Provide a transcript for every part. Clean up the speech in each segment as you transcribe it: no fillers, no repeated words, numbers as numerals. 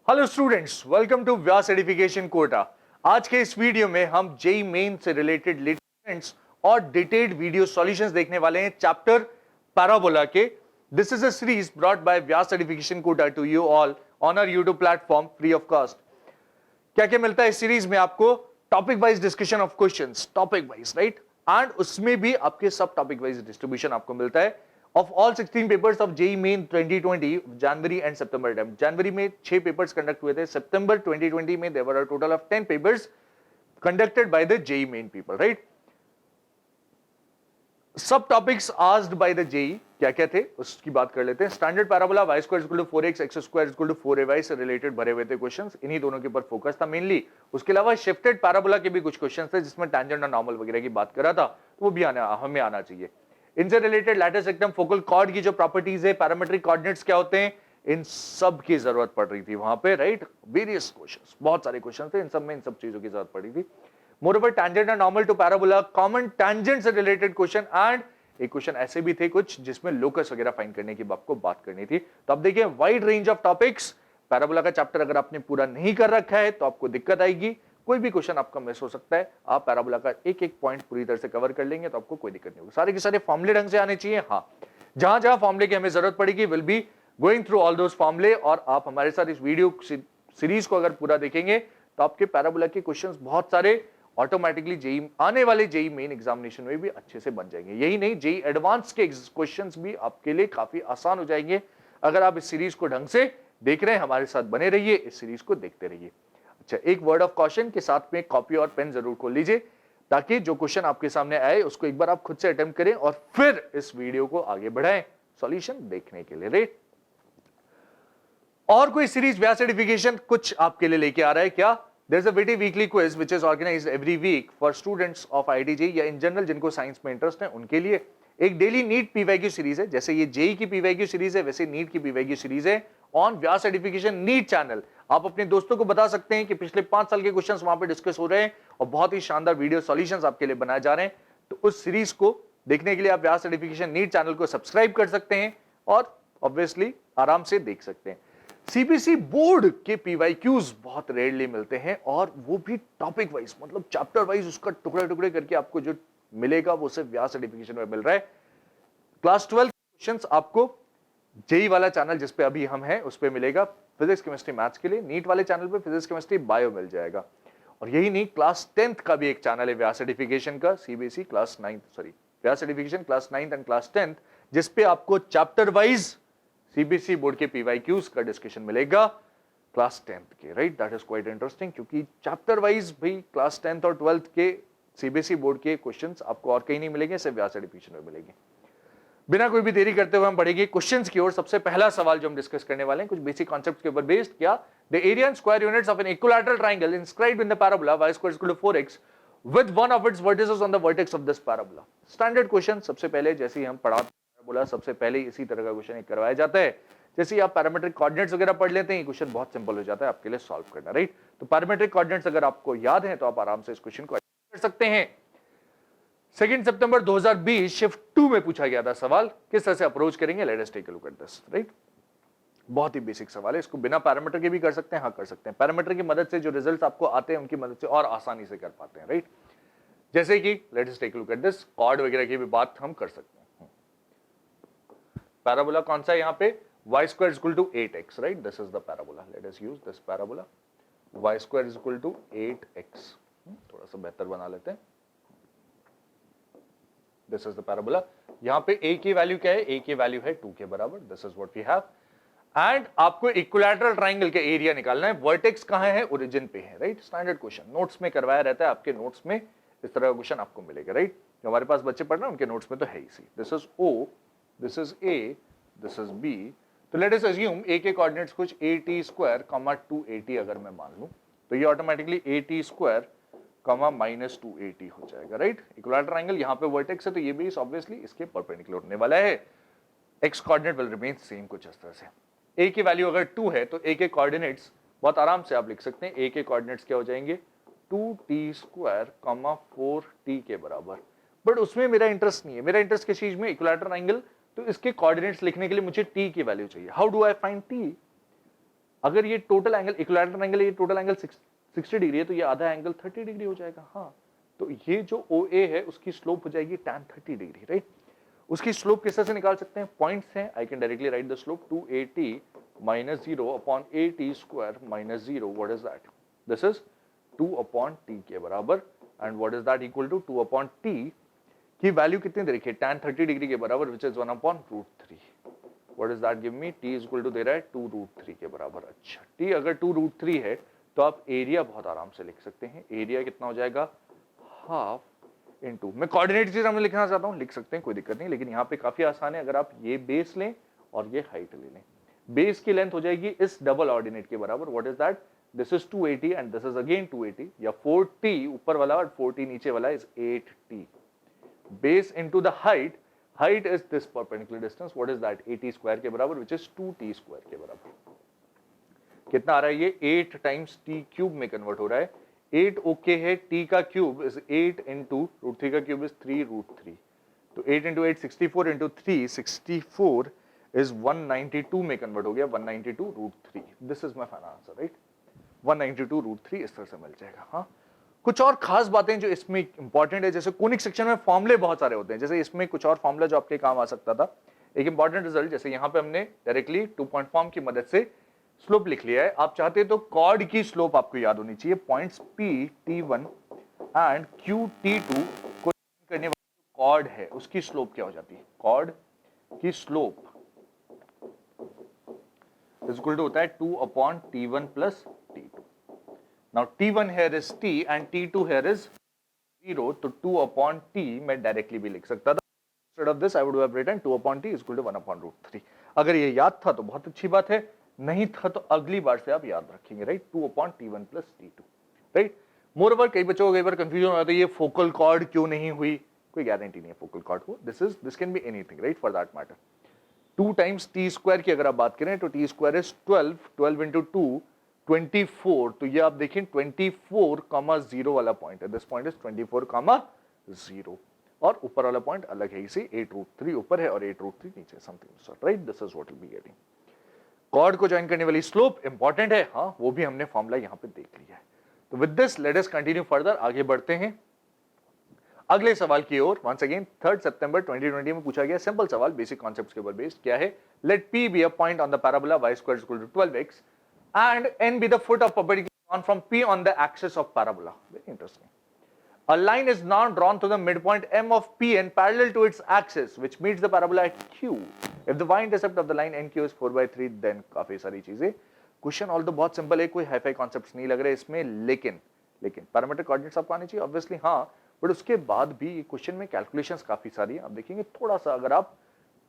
Hello students, welcome to Vyas edification Kota. आज के इस वीडियो में हम जेई मेन से रिलेटेड लेटेस्ट और डिटेल्ड वीडियो सॉल्यूशंस देखने वाले हैं चैप्टर पैराबोला के। This is a series brought by Vyas edification Kota to you all on our YouTube platform free of cost. क्या क्या मिलता है इस सीरीज में आपको? Topic wise discussion of questions, topic wise, right, and उसमें भी आपके सब टॉपिक वाइज डिस्ट्रीब्यूशन आपको मिलता है। Of all 16 papers of JEE Main 2020, जनवरी एंड सितंबर टाइम, जनवरी में 6 पेपर्स कंडक्ट हुए थे, सितंबर 2020 में there were a total of 10 papers conducted by the JEE Main people, right? सब topics asked by the JEE क्या क्या थे उसकी बात कर लेते हैं। Standard parabola y square equal to 4x x square equal to 4ay से रिलेटेड भरे हुए थे क्वेश्चंस, इन्हीं दोनों के ऊपर फोकस था मेनली। उसके अलावा शिफ्टेड पैराबोला के भी कुछ क्वेश्चंस थे जिसमें टैंजेंट और नॉर्मल वगैरह की बात करा था, तो वो भी हमें आना चाहिए। इनसे related lattice rectum focal chord की जो प्रॉपर्टीज है, पैरामेट्रिक कोऑर्डिनेट्स क्या होते हैं, इन सब की जरूरत पड़ रही थी वहां पे, राइट। वेरियस क्वेश्चंस, बहुत सारे क्वेश्चंस थे, इन सब में इन सब चीजों की जरूरत पड़ी थी। Moreover tangent and normal to parabola, common tangent से रिलेटेड क्वेश्चन, एंड एक क्वेश्चन ऐसे भी थे कुछ जिसमें लोकस वगैरह फाइंड करने की आपको बात करनी थी। तो अब देखिए, wide range of topics. Parabola का चैप्टर अगर आपने पूरा नहीं कर रखा है तो आपको दिक्कत आएगी, कोई भी क्वेश्चन आपका मिस हो सकता है। आप पैराबोला का एक एक पॉइंट पूरी तरह से कवर कर लेंगे तो आपको कोई दिक्कत नहीं होगी। सारे के सारे फॉर्मूले ढंग से आने चाहिए। हाँ, जहां जहां फॉर्मूले की हमें जरूरत पड़ेगी, will be going through all those फॉर्मूले। और आप हमारे साथ इस वीडियो सीरीज को अगर पूरा देखेंगे तो आपके पैराबोला के क्वेश्चंस बहुत सारे ऑटोमेटिकली जेई आने वाले जेई मेन एग्जामिनेशन में भी अच्छे से बन जाएंगे। यही नहीं, जेई एडवांस के क्वेश्चंस भी आपके लिए काफी आसान हो जाएंगे अगर आप इस सीरीज को ढंग से देख रहे हैं। हमारे साथ बने रहिए, इस सीरीज को देखते रहिए। अच्छा, एक वर्ड ऑफ कॉशन के साथ में कॉपी और पेन जरूर खोल लीजिए ताकि जो क्वेश्चन आपके सामने आए उसको एक बार आप खुद से अटेम्प्ट करें और फिर इस वीडियो को आगे बढ़ाएं सॉल्यूशन देखने के लिए, राइट। और कोई सीरीज व्यास सर्टिफिकेशन कुछ आपके लिए लेके आ रहा है क्या? There's a witty weekly quiz which is organized every week for students of IIT या इन जनरल जिनको साइंस में इंटरेस्ट है उनके लिए। एक डेली नीट पीवाईक्यू सीरीज है, जैसे ये जेई की पीवाईक्यू सीरीज है वैसे नीट की पीवाईक्यू सीरीज है on Vyas certification NEET channel. आप अपने दोस्तों को बता सकते हैं कि पिछले 5 साल के क्वेश्चंस वहां पे डिस्कस हो रहे हैं और बहुत ही शानदार वीडियो सॉल्यूशंस आपके लिए बनाए जा रहे हैं। तो उस सीरीज को देखने के लिए आप व्यास सर्टिफिकेशन नीट चैनल को सब्सक्राइब कर सकते हैं और ऑब्वियसली आराम से देख सकते हैं। सीबीएसई बोर्ड के पीवाईक्यूज बहुत रेयरली मिलते हैं और वो भी टॉपिक वाइज, मतलब चैप्टर वाइज उसका टुकड़े टुकड़े करके आपको जो मिलेगा वो सिर्फ व्यास सर्टिफिकेशन में मिल रहा है। क्लास 12 क्वेश्चंस आपको जेई वाला चैनल जिस पे अभी हम हैं उस पे मिलेगा फिजिक्स केमिस्ट्री मैथ्स के लिए, नीट वाले चैनल पे फिजिक्स केमिस्ट्री बायो मिल जाएगा। और यही नहीं, क्लास 10th का भी एक चैनल है व्यास सर्टिफिकेशन का, CBSE class 9th sorry Vyas certification class 9th and class 10th, जिसपे आपको चैप्टर वाइज सीबीएसई बोर्ड के पीवाईक्यूज का डिस्कशन मिलेगा क्लास 10th के, right. That is quite interesting क्योंकि चैप्टर वाइज भी क्लास 10th और 12th के सीबीएसई बोर्ड के क्वेश्चंस आपको और कहीं नहीं मिलेंगे, सिर्फ व्यास सर्टिफिकेशन में मिलेंगे। बिना कोई भी देरी करते हुए हम बढ़ेंगे क्वेश्चंस की ओर। सबसे पहला सवाल जो हम डिस्कस करने वाले हैं कुछ बेसिक कॉन्सेप्ट्स के ऊपर बेस्ड, क्या the area and square units of an equilateral triangle inscribed in the parabola y square equal to 4x with one of its vertices on the vertex of this parabola. Standard question, सबसे पहले जैसे ही हम पढ़ा parabola सबसे पहले इसी तरह का क्वेश्चन करवाया जाता है। जैसे ही आप पैरामेट्रिक कोऑर्डिनेट्स वगैरह पढ़ लेते हैं, क्वेश्चन बहुत सिंपल हो जाता है आपके लिए सॉल्व करना, राइट। तो पैरामेट्रिक कोऑर्डिनेट्स अगर आपको याद है तो आप आराम से इस क्वेश्चन को कर सकते हैं। 2 सितंबर 2020 शिफ्ट 2 में पूछा गया था सवाल, किस तरह से अप्रोच करेंगे, let us take a look at this, right. बहुत ही बेसिक सवाल है, इसको बिना पैरामीटर के भी कर सकते हैं। हाँ, कर सकते हैं। पैरामीटर की मदद से जो रिजल्ट्स आपको आते हैं उनकी मदद से और आसानी से कर पाते हैं, राइट। जैसे कि let us take a look at this, chord वगैरह की भी बात हम कर सकते हैं। पैराबोला कौन सा है यहाँ पे? y square is equal to 8x, right? This is the parabola. Let us use this parabola. y square is equal to 8x. थोड़ा सा बेहतर बना लेते हैं। This is the parabola. यहाँ पे a की वैल्यू क्या है? a की वैल्यू है 2 के बराबर। This is what we have. And आपको इक्विलैटरल ट्रायंगल के एरिया निकालना है। वर्टेक्स कहाँ है? ओरिजिन पे है, राइट। स्टैंडर्ड क्वेश्चन नोट्स में करवाया रहता है, आपके नोट्स में इस तरह का क्वेश्चन आपको मिलेगा, राइट। जो हमारे पास बच्चे पढ़ रहे हैं उनके नोट्स में तो है ही। This is O, this is A, this is B. तो लेट अस अज्यूम a के कोऑर्डिनेट्स कुछ at स्क्वायर कॉमा 2at अगर मैं मान लूं तो ये automatically at square comma minus 2at हो जाएगा, राइट। इक्विलैटरल ट्रायंगल यहाँ पे वर्टेक्स है तो ये बेस ऑब्वियसली इसके परपेंडिकुलर होने वाला है। x coordinate will remain same कुछ इस तरह से। a की वैल्यू अगर 2 है तो a के कोऑर्डिनेट्स बहुत आराम से आप लिख सकते हैं। a के कोऑर्डिनेट्स क्या हो जाएंगे? 2t स्क्वायर कॉमा 4t के बराबर। बट उसमें मेरा इंटरेस्ट नहीं है, मेरा इंटरेस्ट किस चीज में? Equilateral triangle. तो इसके कोऑर्डिनेट्स लिखने के लिए मुझे t की वैल्यू चाहिए। How do I find t? अगर ये टोटल एंगल इक्विलैटरल एंगल, ये टोटल एंगल 60 डिग्री है, तो ये आधा एंगल 30 डिग्री हो जाएगा। हाँ, तो ये जो OA है उसकी स्लोप हो जाएगी tan 30 डिग्री, राइट। उसकी स्लोप किस तरह से निकाल सकते हैं, पॉइंट्स हैं, I can directly right the slope 2AT minus 0 upon AT square minus 0, what is that? This is 2 upon T के बराबर, and what is that equal to 2 upon T की वैल्यू कितनी दे रखी है, tan 30 डिग्री के बराबर, which is 1 upon √3. What does that give me? T is equal to दे रहा है 2 √3 के बराबर। अच्छा, T अगर 2 √3 है तो आप एरिया बहुत आराम से लिख सकते हैं। एरिया कितना हो जाएगा, हाफ इनटू, मैं कोऑर्डिनेट चीज में लिखना चाहता हूं, लिख सकते हैं, कोई दिक्कत नहीं, लेकिन यहाँ पे काफी आसान है। अगर आप ये बेस लें और ये हाइट ले लें, बेस की लेंथ हो जाएगी इस डबल ऑर्डिनेट के बराबर। What is that, this is 280 and this is again 280, या 4t ऊपर वाला और 4t नीचे वाला is 8t। Base into the height, height is this perpendicular distance, what is that, 80 square के बराबर, विच इज 2t स्क्वायर के बराबर। कितना आ रहा है ये, 8 टाइम्स t क्यूब में कन्वर्ट हो रहा है। 8 ओके है, t का क्यूब इज 8 इंटू √3 का क्यूब इज 3 √3, तो 8 इंटू 8 64 इंटू 3 64 is 192 में कन्वर्ट हो गया, 192 √3। This is my final answer, right, 192 √3 इस तरह से मिल जाएगा। हाँ, कुछ और खास बातें जो इसमें इंपॉर्टेंट है, जैसे कोनिक सेक्शन में फॉर्मूले बहुत सारे होते हैं, जैसे इसमें कुछ और फॉर्मूला जो आपके काम आ सकता था। एक इंपॉर्टेंट रिजल्ट, जैसे यहाँ पे हमने डायरेक्टली 2 पॉइंट फॉर्म की मदद से स्लोप लिख लिया है। आप चाहते तो कॉर्ड की स्लोप आपको याद होनी चाहिए, points P T1 and Q T2 को करने वाला कॉर्ड है उसकी स्लोप क्या हो जाती है, कॉर्ड की स्लोप is equal to होता है 2 upon T1 plus T2. Now T1 here is T and T2 here is 0, तो 2 upon T मैं डायरेक्टली भी लिख सकता था। Instead of this I would have written 2 upon T is equal to 1 upon √3. अगर ये याद था तो बहुत अच्छी बात है, नहीं था तो अगली बार से आप याद रखेंगे, right, 2 upon T1 plus T2, right. Moreover कई बच्चों को कई बार कंफ्यूजन हो जाता है, ये फोकल कॉर्ड क्यों नहीं हुई, कोई गारंटी नहीं है फोकल कॉर्ड को, this can be anything, right, for that matter. 2 times T square की अगर आप बात करें तो टी स्क्वायर इज 12, 12 इंटू 2 24, तो ये आप देखें 24,0 वाला पॉइंट है, दिस पॉइंट इज 24,0, और ऊपर वाला पॉइंट अलग है, इसे 8 √3 ऊपर है और 8 √3 नीचे, something, right, this is what will be getting. Chord को ज्वाइन करने वाली स्लोप इंपॉर्टेंट है, हाँ, वो भी हमने फॉर्मूला यहाँ पे देख लिया है। तो with this let us continue further, आगे बढ़ते हैं अगले सवाल की ओर। वंस अगेन 3 सितंबर 2020 में पूछा गया सिंपल सवाल, बेसिक कॉन्सेप्ट्स के ऊपर बेस्ड, क्या है, let P be a point on the parabola y square is equal to 12x and n be the foot of perpendicular on from P on the axis of parabola. Very interesting. A line is now drawn to the midpoint M of Pn parallel to its axis which meets the parabola at Q. If the y-intercept of the line NQ is 4/3, then काफी सारी चीजें। Question all तो बहुत simple है, कोई hi-fi concepts नहीं लग रहे इसमें, लेकिन पैरामीटर कोऑर्डिनेट्स आपको आने चाहिए ऑब्वियसली, हाँ, बट उसके बाद भी क्वेश्चन में कैलकुलेशंस काफी सारी हैं। आप देखेंगे थोड़ा सा अगर आप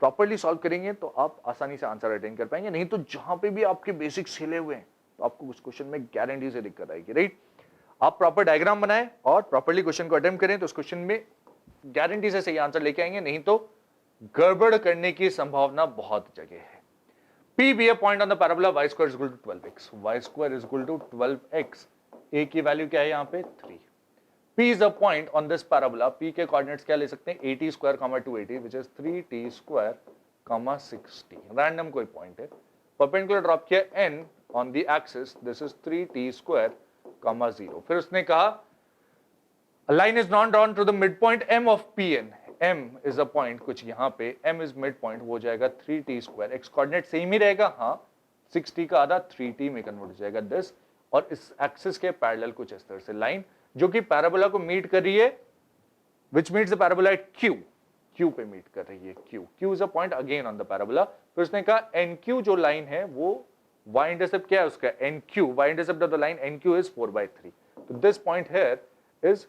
प्रॉपर्ली सॉल्व करेंगे तो आप आसानी से आंसर अटेन कर पाएंगे, नहीं तो जहां पे भी आपके बेसिक्स हिले हुए हैं तो आपको उस क्वेश्चन में गारंटी से दिक्कत आएगी, राइट। आप प्रॉपर डायग्राम बनाएं और प्रॉपर्ली क्वेश्चन को अटेम्प्ट करें तो उस क्वेश्चन में गारंटी से सही आंसर लेके आएंगे, नहीं तो गड़बड़ करने की संभावना बहुत जगह है। P be a point on the parabola y square is equal to 12x, y square is equal to 12x, a की वैल्यू क्या है यहाँ पे 3। P is a point on this parabola, P के कोऑर्डिनेट्स क्या ले सकते हैं, 80 square, 280, which is 3t square, 60, random कोई पॉइंट है, परपेंडिकुलर ड्रॉप किया n on the axis, this is 3t square, 0। फिर उसने कहा a line is not drawn to the midpoint M of Pn, M is a point, कुछ यहाँ पे M is midpoint, वो जाएगा 3t square, x coordinate same ही रहेगा, हाँ, 6t का आधा 3t में कन्वर्ट हो जाएगा दिस, और इस एक्सिस के पैरेलल कुछ इस तरह से लाइन जो कि पैराबोला को मीट कर रही है, which meets the parabola at Q, Q पे मीट कर रही है, Q is a point again on the parabola। फिर उसने कहा NQ जो लाइन है वो y इंटरसेप्ट क्या है उसका, NQ, y intercept of the line NQ is 4/3, तो this point here is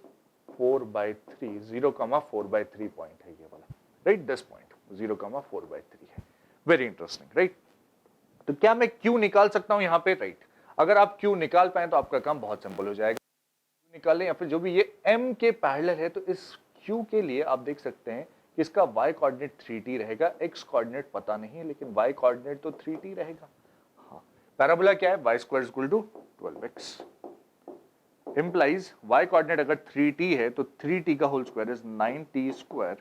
4/3, 0,4/3 point है ये वाला, राइट, दिस पॉइंट 0,4/3 है। Very interesting, right. तो क्या मैं Q निकाल सकता हूं यहां पे, राइट। अगर आप Q निकाल पाए तो आपका काम बहुत सिंपल हो जाएगा, निकालें, या फिर जो भी ये M के पैरेलल है तो इस Q के लिए आप देख सकते हैं कि इसका y कोऑर्डिनेट 3t रहेगा, x कोऑर्डिनेट पता नहीं है लेकिन y कोऑर्डिनेट तो 3t रहेगा, हाँ। पैराबोला क्या है, y square is equal to 12x, implies y coordinate अगर 3t है तो 3t का whole square is 9t square,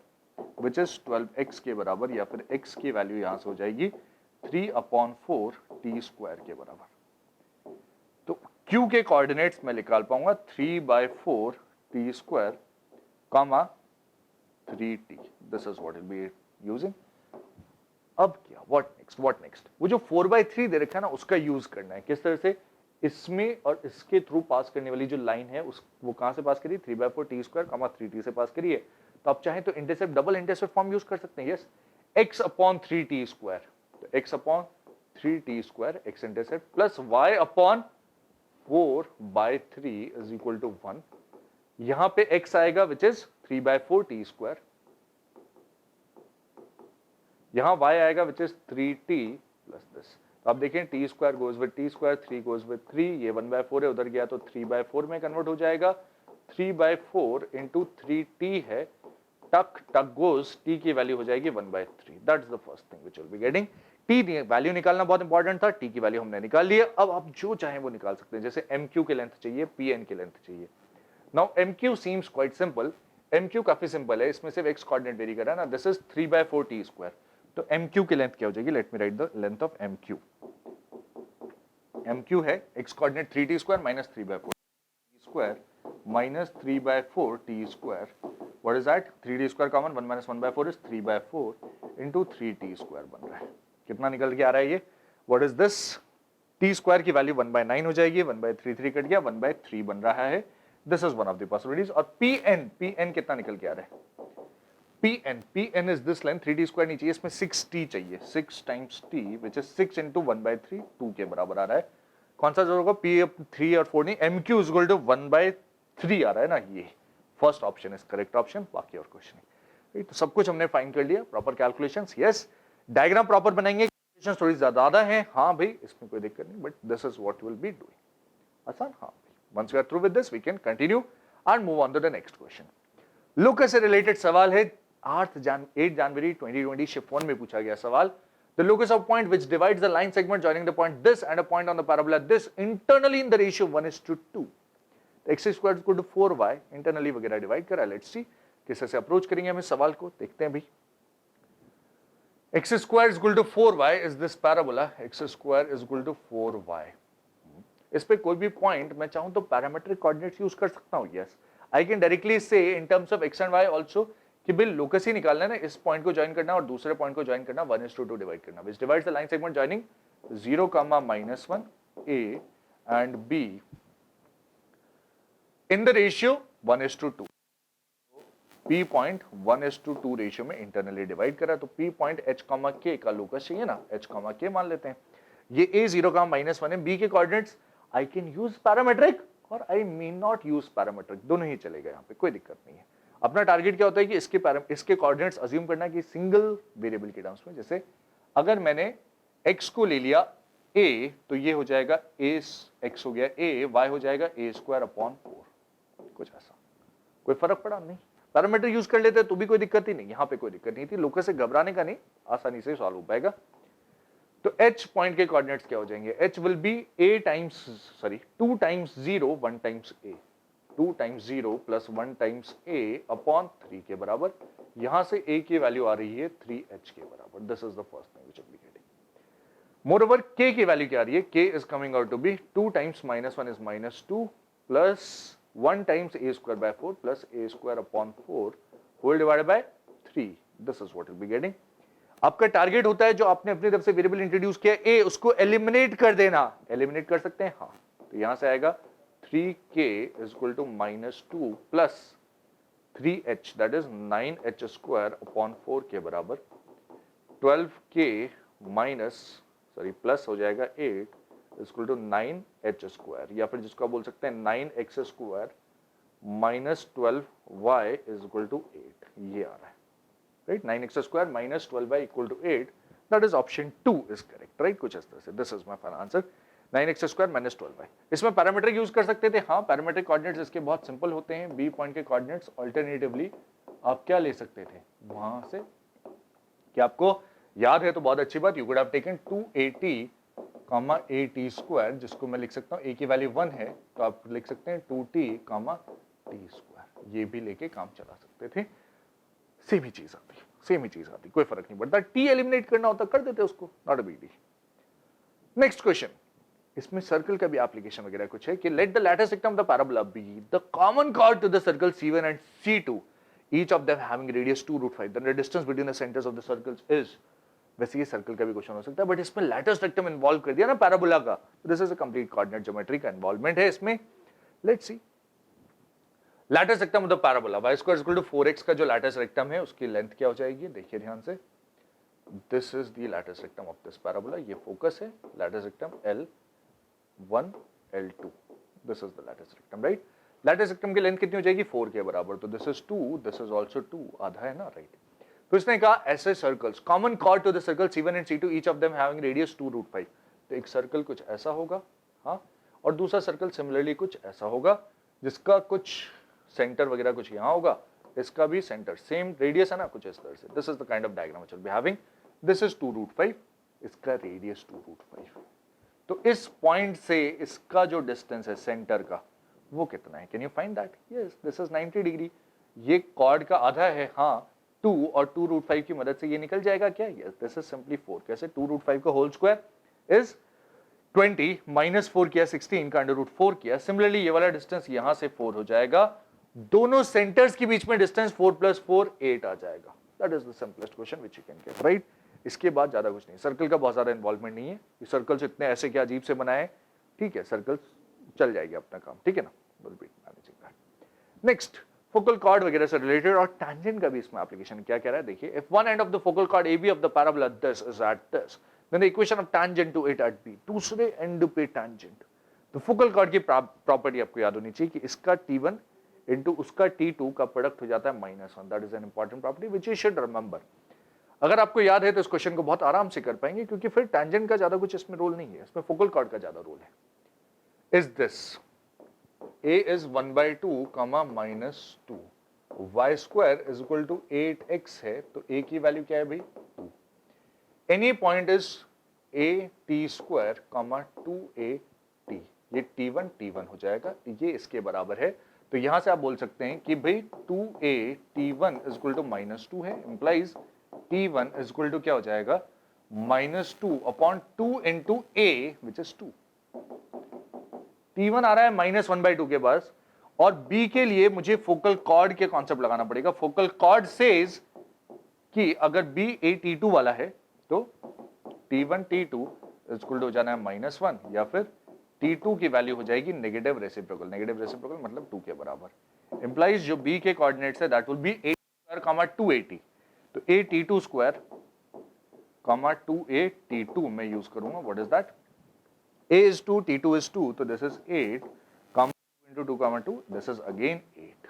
which is 12x के बराबर, या फिर x की वैल्यू यहां से हो जाएगी 3/4 t स्क्वायर के बराबर। Q के कोऑर्डिनेट्स मैं निकाल पाऊंगा 3/4 t square comma 3t. This is what will be using. अब क्या, व्हाट नेक्स्ट, वो जो 4/3 दे रखा है ना उसका यूज करना है. किस तरह से, इसमें और इसके थ्रू पास करने वाली जो लाइन है उस वो कहां से पास करिए, 3/4 t स्क्वायर कॉमा 3t से पास करिए. तो आप चाहें तो intercept, double intercept form use कर सकते हैं. Yes, x upon 3t square, तो x upon 3t square x intercept plus y upon 4/3 is equal to 1. यहां पे x आएगा विच इज 3/4 t स्क्वायर, यहां y आएगा which is 3t plus this. तो आप देखें t square goes with t square, 3 goes with 3, ये 1/4 है, उधर गया तो 3/4 में कन्वर्ट हो जाएगा. 3/4 इंटू 3t है, टक टक गोज, t की वैल्यू हो जाएगी 1/3. That's the first thing which will be getting. t value निकालना बहुत इंपॉर्टेंट था, t की वैल्यू हमने निकाल ली है. अब आप जो चाहें वो निकाल सकते हैं, जैसे mq की लेंथ चाहिए, pn की लेंथ चाहिए. Now mq seems quite simple. mq काफी सिंपल है, इसमें सिर्फ x कोऑर्डिनेट वेरी कर रहा है ना. This is 3/4 t square. तो mq की लेंथ क्या हो जाएगी, let me right the length of mq. mq है x coordinate 3t square minus 3/4 t square minus 3/4 t square. What is that, 3t square common, 1 minus 1/4 is 3/4 into 3t square बन रहा है. कितना निकल के आ रहा है ये, what is this, t square की वैल्यू 1/9 हो जाएगी, 1/3 3 कट गया, 1/3 बन रहा है. This is one of the possibilities. और pn कितना निकल के आ रहा है, pn is this length, 3t square नहीं चाहिए, इसमें 6t चाहिए, 6 times t which is 6 into 1/3, 2 के बराबर आ रहा है. कौन सा जो होगा, p 3 और 4 नहीं, mq is equal to 1/3 आ रहा है ना. ये first option is correct option, बाकी और क्वेश्चन नहीं. तो सब कुछ हमने फाइंड कर लिया, proper calculations. Yes, diagram proper बनाएंगे, कैलकुलेशंस थोड़ी ज्यादा है, हाँ भाई इसमें कोई दिक्कत नहीं, but this is what will be doing. आसान, हाँ भाई. Once we are through with this we can continue and move on to the next question. Locus से रिलेटेड सवाल है, 8 जनवरी 2020 शिफ्ट 1 में पूछा गया सवाल. The locus of point which divides the line segment joining the point this and a point on the parabola this internally in the ratio 1:2. x squared is equal to 4y internally वगैरह divide करा. Let's see किस से approach करेंगे हम इस सवाल को, देखते हैं भाई. x squared is equal to 4y is this parabola, x squared is equal to 4y. इस पे कोई भी पॉइंट मैं चाहूं तो पैरामेट्रिक कोऑर्डिनेट्स यूज कर सकता हूं. यस, आई कैन डायरेक्टली से in terms of x and y also कि बिल लोकस ही निकालना है ना, इस पॉइंट को ज्वाइन करना और दूसरे पॉइंट को ज्वाइन करना, 1:2 डिवाइड करना, which divides the line segment joining 0, -1 a and b in the ratio 1:2. p point 1:2 ratio में इंटरनली डिवाइड करा, तो p पॉइंट h, k का लोकस चाहिए ना, h, k मान लेते हैं. ये a 0, -1 है. b के coordinates I can use parametric और आई मे नॉट यूज पैरामेट्रिक, दोनों ही चलेगा, यहाँ पे कोई दिक्कत नहीं है. अपना टारगेट क्या होता है कि इसके कोऑर्डिनेट्स अज्यूम करना है कि सिंगल वेरिएबल के टर्म्स में. जैसे अगर मैंने x को ले लिया a, तो ये हो जाएगा a, x हो गया a, y हो जाएगा a स्क्वायर अपॉन 4, कुछ ऐसा. कोई फर्क पड़ा नहीं, पैरामीटर यूज कर लेते तो भी कोई दिक्कत ही नहीं, यहाँ पे कोई दिक्कत नहीं थी. लोकस से घबराने का नहीं, आसानी से सॉल्व हो पाएगा. तो h पॉइंट के कोऑर्डिनेट्स क्या हो जाएंगे, h will be 2 times 0 1 times a, 2 times 0 plus 1 times a upon 3 के बराबर. यहां से a की वैल्यू आ रही है 3h के बराबर. This is the first thing which will be getting. Moreover k की वैल्यू क्या आ रही है, k is coming out to be 2 times -1 is -2 plus 1 times a square by 4 plus a square upon 4 whole divided by 3. This is what will be getting. आपका target होता है जो आपने अपनी तरफ से वेरिएबल इंट्रोड्यूस किया a, उसको एलिमिनेट कर देना. एलिमिनेट कर सकते हैं, हाँ. तो यहां से आएगा 3k is equal to -2 plus 3h that is 9h square upon 4 के बराबर. 12k प्लस हो जाएगा 8 is equal to 9h square, या फिर जिसको आप बोल सकते हैं 9x square minus 12y is equal to 8. ये आ रहा है, right. 9x square minus 12y equal to 8. That is option 2 is correct, right. कुछ इस तरह से. This is my final answer. 9x square minus 12y. इसमें पैरामीट्रिक यूज कर सकते थे, हाँ. पैरामीट्रिक कोऑर्डिनेट्स इसके बहुत सिंपल होते हैं. बी पॉइंट के कोऑर्डिनेट्स अल्टरनेटिवली आप क्या ले सकते थे वहां से, कि आपको याद है तो बहुत अच्छी बात, you could have taken 2at comma at square, जिसको मैं लिख सकता हूँ a की वैल्यू 1 है तो आप लिख सकते हैं 2t कॉमा t स्क्वायर. ये भी लेके काम चला सकते थे. सेम ही चीज आती, कोई फर्क नहीं पड़ता. t एलिमिनेट करना होता कर देते उसको, not a big deal. Next question. इसमें सर्कल का भी एप्लीकेशन वगैरह कुछ है कि let the latus rectum of the parabola be the common chord to the circle C1 and C2 each of them having radius 2√5 then the distance between the centers of the circles is। वैसे ये circle का भी question हो सकता है but इसमें lattice rectum involve कर दिया ना पैराबोला का, this is a complete coordinate geometry का इन्वॉल्वमेंट है इसमें। Let's see latus rectum of the parabola y square is equal to 4x का जो लैटिस रेक्टम है उसकी लेंथ क्या हो जाएगी, देखिए ध्यान से, this is the latus rectum of this parabola, ये फोकस है, latus rectum L1 L2, this is the latus rectum, right. Latus rectum की लेंथ कितनी हो जाएगी 4 के बराबर, तो this is 2, this is also 2, आधा है ना, राइट। तो इसने कहा ऐसे circles common chord to the circle C1 and C2 each of them having radius 2√5, तो एक सर्कल कुछ ऐसा होगा, हाँ, और दूसरा सर्कल सिमिलरली कुछ ऐसा होगा जिसका कुछ सेंटर वगैरह कुछ यहाँ होगा, इसका भी सेंटर सेम रेडियस है ना, कुछ इस तरह से, this is the kind of diagram which will be having, this is 2√5, इसका रेडियस 2√5, तो इस पॉइंट से इसका जो डिस्टेंस है सेंटर का वो कितना है, can you find that, yes this is 90 degree, ये कॉर्ड का आधा है, हाँ 2 और 2√5 की मदद से ये निकल जाएगा क्या, यस दिस इज सिंपली 4, कैसे 2√5 का होल स्क्वायर इज 20 माइनस 4 किया 16 का √4 किया, सिमिलरली ये वाला डिस्टेंस यहां से 4 हो जाएगा, दोनों सेंटर्स के बीच में डिस्टेंस 4 + 4 8 आ जाएगा, that is the simplest question which you can get, right. इसके बाद ज्यादा कुछ नहीं, सर्कल का बहुत ज्यादा इन्वॉल्वमेंट नहीं है, ये सर्कल्स इतने ऐसे क्या अजीब से बनाए, ठीक है, सर्कल्स चल जाएगी अपना काम, ठीक है ना, will be managing that. Next focal cord वगैरह से रिलेटेड और टैंजेंट का भी इसमें एप्लीकेशन क्या कह रहा है, देखिए if one end of the focal chord AB of the parabola this is at this then the equation of tangent to it at B, दूसरे एंड पे टैंजेंट, तो फोकल कॉर्ड की प्रॉपर्टी आपको याद होनी चाहिए कि इसका T1 इनटू उसका T2 का प्रोडक्ट हो जाता है -1, that is an important property which you should remember. अगर आपको याद है तो इस क्वेश्चन को बहुत आराम से कर पाएंगे क्योंकि फिर टैंजेंट का ज्यादा कुछ इसमें रोल नहीं है, इसमें फोकल कॉर्ड का ज्यादा रोल है। Is this A is 1/2, -2, y square is equal to 8x है, तो A की वैल्यू क्या है भाई 2, any point is a(t², 2a(t), ये T1 हो जाएगा, ये इसके बराबर है, तो यहां से आप बोल सकते हैं कि भाई 2a(t1) is equal to -2 है, implies T1 is equal to क्या हो जाएगा -2/2 into a which is 2, T1 आ रहा है -1/2 के पास, और B के लिए मुझे फोकल कॉर्ड के कॉन्सेप्ट लगाना पड़ेगा। फोकल कॉर्ड सेज कि अगर B a(t2) वाला है तो T1 T2 is equal to हो जाना है -1, या फिर T2 की वैल्यू हो जाएगी नेगेटिव रेसिप्रोकल, नेगेटिव रेसिप्रोकल मतलब 2 के बराबर, इंप्लाइज जो B के कोऑर्डिनेट्स है that will be a², 2at, तो a(t2², 2a(t2) मैं यूज करूंगा, what is that, a is 2, T2 is 2, तो this is 8, 2 into 2, 2, this is again 8।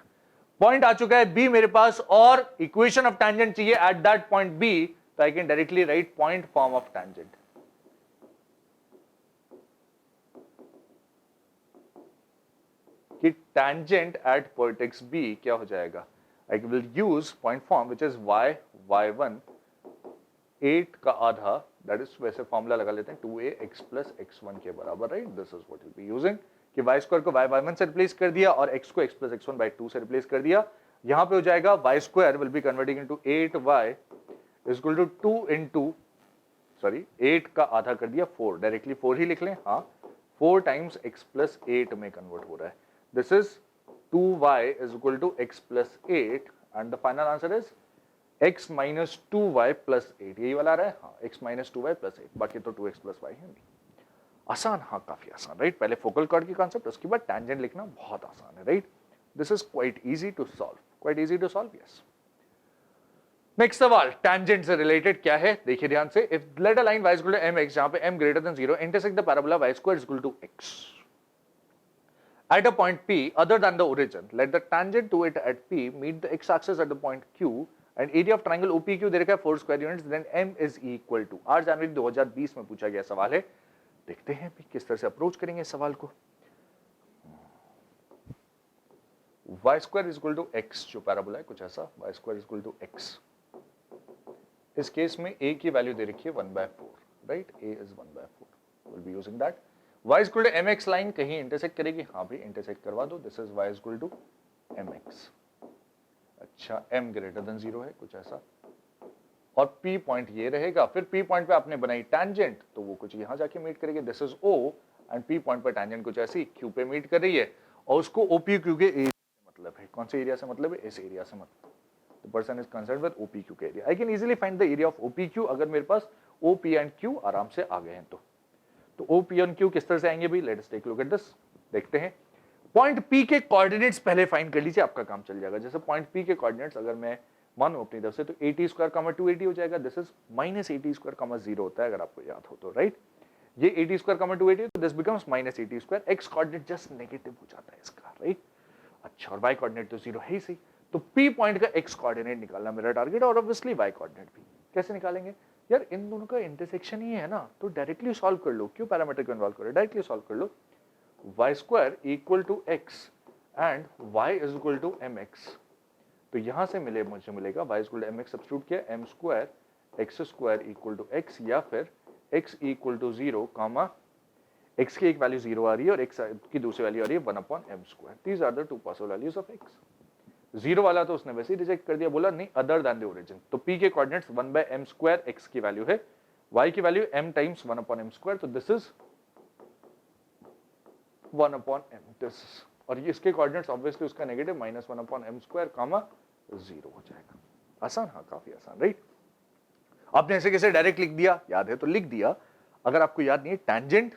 Point आ चुका है B मेरे पास, और इक्वेशन ऑफ टैंजेंट चाहिए एट दैट पॉइंट B, तो I can directly right point form of tangent. कि tangent eight vertex B क्या हो जाएगा, I will use point form which is y1 8 का आधा, दैट इज वैसे फॉर्मूला लगा लेते हैं 2ax + x1 के बराबर, right, this is what will be using, कि y² को y1 से रिप्लेस कर दिया और x को x + x1/2 से रिप्लेस कर दिया, यहां पे हो जाएगा y² will be converting into 8y is equal to 2 into 8 का आधा कर दिया 4, डायरेक्टली 4 ही लिख लें, हाँ 4 टाइम्स x + 8 में कन्वर्ट हो रहा है, this is 2y is equal to x + 8 and the final answer is x - 2y + 8, यही वाला आ रहा है, हाँ x - 2y + 8, बाकी तो 2x + y है, आसान, हाँ काफी आसान, राइट। पहले फोकल कॉर्ड की कॉन्सेप्ट, उसके बाद टैंजेंट लिखना बहुत आसान है, right, this is quite easy to solve, yes. Next सवाल टैंजेंट से रिलेटेड क्या है, देखिए ध्यान से, if let a line y = mx जहां पे m > 0 intersect the parabola y² = x at a point P other than the origin, let the tangent to it at P meet the x-axis at the point Q and area of triangle OPQ दे रखा है 4 square units, then m is equal to, 8 जनवरी 2020 में पूछा गया सवाल है, देखते हैं भी किस तरह से अप्रोच करेंगे इस सवाल को। y² = x जो पैराबोला है कुछ ऐसा, y² = x, इस केस में a की वैल्यू दे रखी है 1/4, right, a is 1/4, we'll be using that। y = mx line कहीं इंटरसेक्ट करेगी, हाँ भाई इंटरसेक्ट करवा दो, दिस इज y = mx, अच्छा m > 0 है कुछ ऐसा, और P पॉइंट ये रहेगा, फिर P पॉइंट पे आपने बनाई टैंजेंट तो वो कुछ यहां जाके मीट करेगी, this is O and P point पर टेंजेंट कुछ ऐसी क्यू पे मीट कर रही है और उसको ओपी क्यू के एरिया से मतलब है। कौन से एरिया से मतलब है? इस एरिया से मतलब। The person is concerned with O P Q के area. I can easily find the area of O P Q अगर मेरे पास ओपी एंड क्यू आराम से आ गए हैं तो ओपी एंड क्यू किस तरह से आएंगे भाई? Let us take look at this. देखते हैं। पॉइंट पी के कोऑर्डिनेट्स पहले फाइंड कर लीजिए, आपका काम चल जाएगा। जैसे पॉइंट पी के कोऑर्डिनेट्स अगर मैं मानू अपनी तरफ से तो 80 स्क्वायर कॉमा 280 हो जाएगा। This is minus 80 square comma 0 होता है अगर आपको याद हो तो, राइट। ये 80 स्क्वायर कॉमा 280 तो this becomes minus 80 square. X coordinate just negative हो जाता है इसका, राइट। अच्छा, और वाई कोऑर्डिनेट तो 0 है ही सही। तो पी पॉइंट का एक्स कोऑर्डिनेट निकालना मेरा टारगेट और ऑब्वियसली वाई कोऑर्डिनेट भी। कैसे निकालेंगे यार? इन दोनों का इंटरसेक्शन ही है ना, तो डायरेक्टली सॉल्व कर लो। क्यों पैरामीटर को इन्वॉल्व करो? डायरेक्टली सॉल्व कर लो। Y square equal to X and Y is equal to M X. तो यहां से मुझे मिलेगा Y equal to M X substitute किया, M square X square equal to X, या फिर X equal to 0 comma X की एक वैल्यू 0 आ रही है और एक्स की दूसरी वैल्यू आ रही है 1 upon m square. These are the two possible values of x. 0 वाला तो उसने वैसे ही रिजेक्ट कर दिया, बोला नहीं अदर देन द ओरिजिन। तो p के coordinates 1 by m square x की वैल्यू है, y की value m times 1 upon m square, तो this is 1 upon m this. और ये इसके कोऑर्डिनेट्स ऑब्वियसली उसका negative minus 1 upon m square comma 0 हो जाएगा। आसान, हाँ काफी आसान, राइट। आपने ऐसे कैसे डायरेक्ट लिख दिया? याद है तो लिख दिया। अगर आपको याद नहीं है, टेंजेंट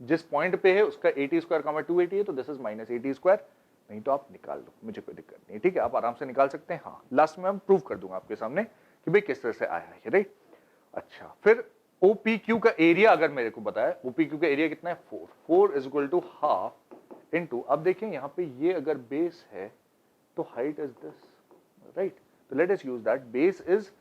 जिस पॉइंट पे है उसका 80 स्क्वायर कामा 280 है, तो दिस इज माइनस 80 स्क्वायर। नहीं तो आप निकाल लो, मुझे कोई दिक्कत नहीं, ठीक है, आप आराम से निकाल सकते हैं। हाँ, लास्ट में हम प्रूव कर दूंगा आपके सामने कि भाई किस तरह से आया है, राइट। अच्छा, फिर OPQ का एरिया अगर मेरे को बताया, OPQ का एरिया कितना है? 4 is equal to half into, अब देखिए यहां पे ये अगर बेस है तो हाइट इज दिस, राइट। तो let us use that. Base is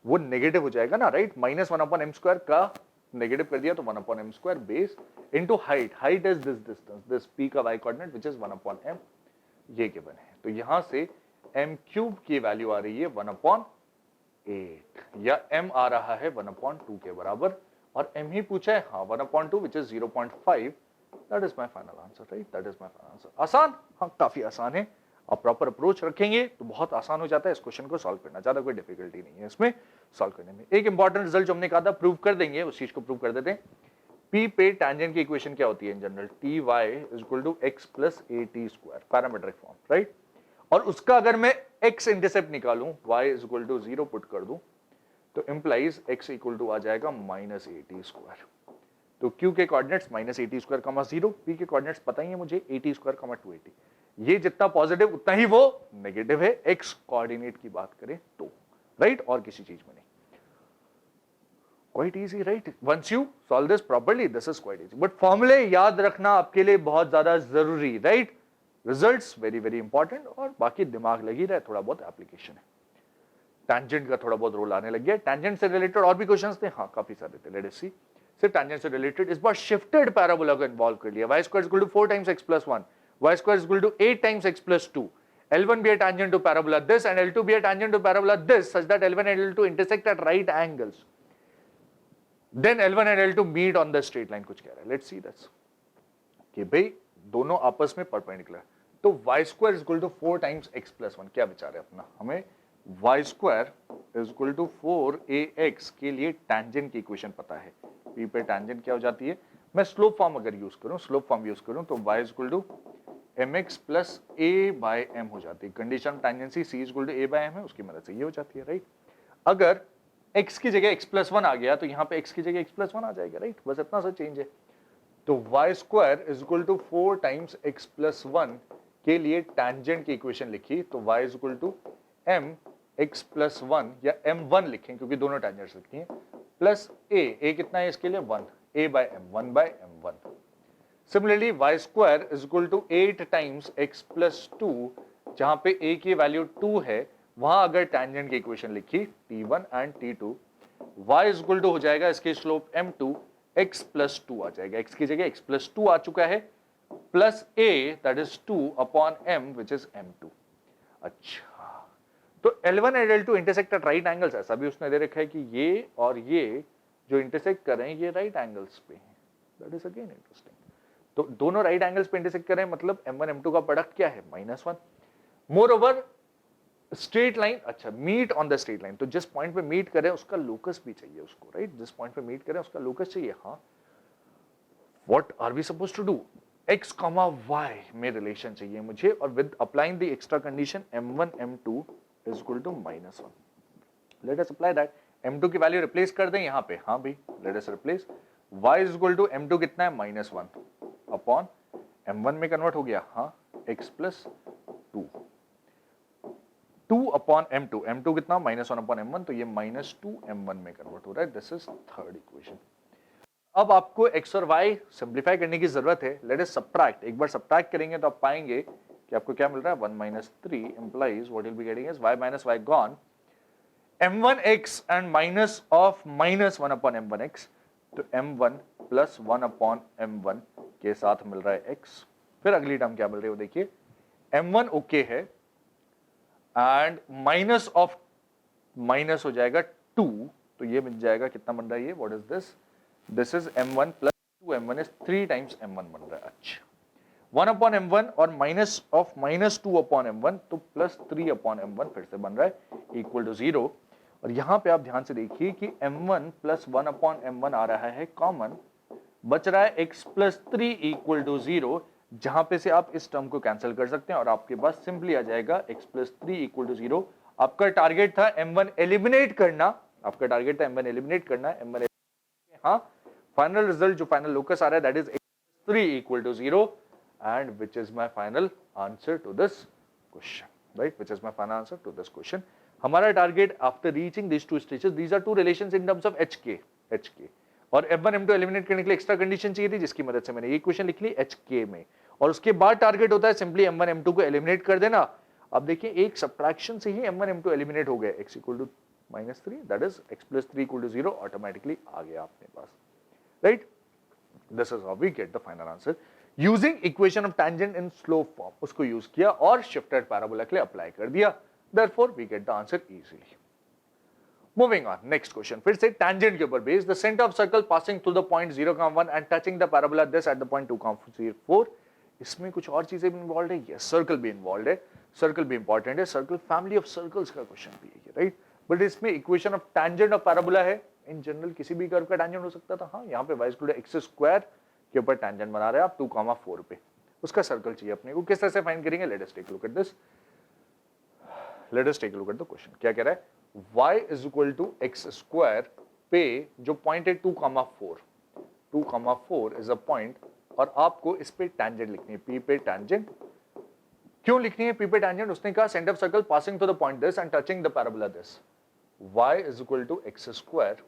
वो नेगेटिव हो जाएगा ना, right. Minus 1 upon m square का नेगेटिव कर दिया तो 1 upon m square base into height. Height is this distance, this p का y coordinate which is 1 upon m, ये गिवन है। तो यहां से m क्यूब की वैल्यू आ रही है 1 अपॉन 8, या m आ रहा है 1 अपॉन 2 के बराबर, और m ही पूछा है, हाँ 1 upon 2 which is 0.5। That is my final answer, right, that is my final answer. आसान, हाँ काफी आसान है। आप प्रॉपर अप्रोच रखेंगे तो बहुत आसान हो जाता है इस क्वेश्चन को सॉल्व करना, ज्यादा कोई डिफिकल्टी नहीं है इसमें सॉल्व करने में। एक इंपॉर्टेंट रिजल्ट जो हमने कहा था प्रूव कर देंगे, उस चीज को प्रूव कर देते हैं। P पे टेंजेंट की इक्वेशन क्या होती है in general? T y is equal to x plus a t square, parametric form, right. और उसका अगर मैं x इंटरसेप्ट निकालूं, y is equal to 0 put कर दूं, तो इंप्लाइज x इक्वल टू आ जाएगा माइनस ए टी स्क्वायर। तो q के coordinates minus a t square comma 0, p के कोऑर्डिनेट्स पता ही है मुझे, ए टी स्क्वायर कमा 280। ये जितना पॉजिटिव उतना ही वो नेगेटिव है x कोऑर्डिनेट की बात करें तो, राइट, और किसी चीज में नहीं। Quite easy, right? Once you solve this properly, this is quite easy. But formulae याद रखना आपके लिए बहुत ज्यादा जरूरी, right? Results very very important, और बाकी दिमाग लगी रहे, थोड़ा बहुत एप्लीकेशन है। टेंजेंट का थोड़ा बहुत रोल आने लग गया। टेंजेंट से रिलेटेड और भी क्वेश्चंस थे, हाँ काफी सारे थे। Let us see. सिर्फ टेंजेंट से रिलेटेड इस बार शिफ्टेड पैराबोला को इन्वॉल्व कर लिया। y square is equal to 4 times x plus 1, y square is equal to 8 times x plus 2। L1 be a tangent to parabola this and L2 be a tangent to parabola this, such that L1 and L2 intersect at right angles. Then L1 and L2 meet on the straight line, कुछ कह रहा है। Let's see this. कि भाई दोनों आपस में perpendicular, तो y square is equal to 4 times x plus 1। क्या विचार है अपना? हमें y square is equal to 4ax के लिए टेंजेंट की इक्वेशन पता है। p पे टेंजेंट क्या हो जाती है? मैं स्लोप फॉर्म अगर यूज करूं, स्लोप फॉर्म यूज करूं तो y is equal to mx plus a by m हो जाती है। Condition tangency c is equal to a by m है, उसकी मदद से ये हो जाती है, राइट। अगर x की जगह x प्लस 1 आ गया तो यहाँ पे x की जगह x प्लस 1 आ जाएगा, राइट। बस इतना सा चेंज है। तो y square is equal to 4 times x plus 1 के लिए टेंजेंट की इक्वेशन लिखी तो y is equal to m x plus 1 या m1 लिखें क्योंकि दोनों टेंजेंट्स लिखती हैं, प्लस a कितना है इसके लिए? 1, a by m, 1 by m1। Similarly y square is equal to 8 times x plus 2, जहां पे a की वैल्यू 2 है, वहां अगर टेंजेंट की इक्वेशन लिखी t1 and t2, y is equal to हो जाएगा इसके स्लोप m2, x प्लस 2 आ जाएगा। x की जगह x प्लस 2 आ चुका है, plus a that is 2 upon m which is m2। अच्छा, तो L1 and L2 intersect at right angles, ऐसा भी उसने दे रखा है कि ये और ये जो इंटरसेक्ट कर रहे हैं ये राइट एंगल्स पे हैं। That is again interesting. तो दोनों राइट एंगल्स पे इंटरसेक्ट कर रहे हैं, मतलब m1 m2 का प्रोडक्ट क्या है? -1। मोर ओवर स्ट्रेट लाइन, अच्छा meet on the straight line, तो जिस पॉइंट पे मीट करें उसका लोकस भी चाहिए उसको, राइट। जिस पॉइंट पे मीट करें उसका लोकस चाहिए, हाँ। What are we suppose to do, x, y में रिलेशन चाहिए मुझे, और with applying the extra condition m1 m2 is equal to -1. Let us apply that. m2 की वैल्यू रिप्लेस कर दें यहाँ पे. हाँ भाई, let us replace. y is equal to m2 कितना है, -1 अपॉन m1 में कन्वर्ट हो गया. हाँ, x plus 2 upon m2. m2 कितना, -1 अपॉन m1, तो ये -2 m1 में कन्वर्ट हो रहा है. This is third equation. अब आपको x और y सिंप्लीफाई करने की जरूरत है. Let us subtract. एक बार सब्ट्रैक्ट करेंगे तो आप पाएंगे कि आपको क्या मिल रहा है, 1 - 3 implies what you'll be getting is y minus y gone, m1x and minus of -1 upon m1x, तो m1 प्लस 1 अपॉन m1 के साथ मिल रहा है x. फिर अगली टर्म क्या मिल रही है वो देखिए, m1 ओके है एंड माइनस ऑफ माइनस हो जाएगा 2, तो ये मिल जाएगा कितना बन रहा है ये, what is this, this is m1 plus 2m1 is 3 times m1 बन रहा है. अच्छा, 1 अपॉन m1 और माइनस ऑफ -2 अपॉन m1, तो प्लस 3 अपॉन m1 फिर से बन रहा है इक्वल टू 0. और यहां पे आप ध्यान से देखिए कि m1 प्लस 1 अपॉन m1 आ रहा है कॉमन, बच रहा है x प्लस 3 इक्वल टू 0, जहां पे से आप इस टर्म को कैंसिल कर सकते हैं और आपके पास सिंपली आ जाएगा x प्लस 3 इक्वल टू 0. आपका टारगेट था m1 एलिमिनेट करना, आपका टारगेट था m1 एलिमिनेट करना, m1 हाँ, फाइनल रिजल्ट जो फाइनल लोकस आ रहा है that is x plus 3 equal to 0, and which is my final answer to this question, right? Which is my final answer to this question. हमारा target after reaching these two stages, these are two relations in terms of HK, और m1 m2 eliminate करने के लिए extra condition चाहिए थी, जिसकी मदद से मैंने ये इक्वेशन लिख ली HK में, और उसके बाद टारगेट होता है सिंपली m1 m2 को एलिमिनेट कर देना. अब देखिए एक सब्ट्रैक्शन से ही m1 m2 एलिमिनेट हो गया, x equal to -3 that is x plus 3 equal to 0 automatically आ गया अपने पास, right? This is how we get the final answer using equation of tangent in slope form. उसको यूज किया और शिफ्टेड पैराबोला के लिए अप्लाई कर दिया, therefore we get the answer easily. Moving on, next question. फिर से टेंजेंट के ऊपर based. The centre of circle passing through the point 0,1 and touching the parabola this at the point 2,4. इसमें कुछ और चीजें भी इन्वॉल्व है, यस, सर्कल भी इन्वॉल्व है, सर्कल भी इंपॉर्टेंट है, सर्कल फैमिली ऑफ सर्कल्स का क्वेश्चन भी है, राइट? बट इसमें equation of tangent of parabola है. इन जनरल किसी भी कर्व का टेंजेंट हो सकता था. हाँ, यहाँ पे y equal to x square के ऊपर टेंजेंट बना रहे हैं आप 2,4 पे, उसका सर्कल चाहिए अपने को. किस तरह से फाइंड करेंगे, let us take a look at this. Let us take a look at the question. क्या कह रहा है, y is equal to x square पे जो पॉइंट है 2,4 इज अ पॉइंट, और आपको इस पे टेंजेंट लिखनी है, p पे टेंजेंट. क्यों लिखनी है p पे टेंजेंट, उसने कहा centre of circle passing through the point this and touching the parabola this. y is equal to x square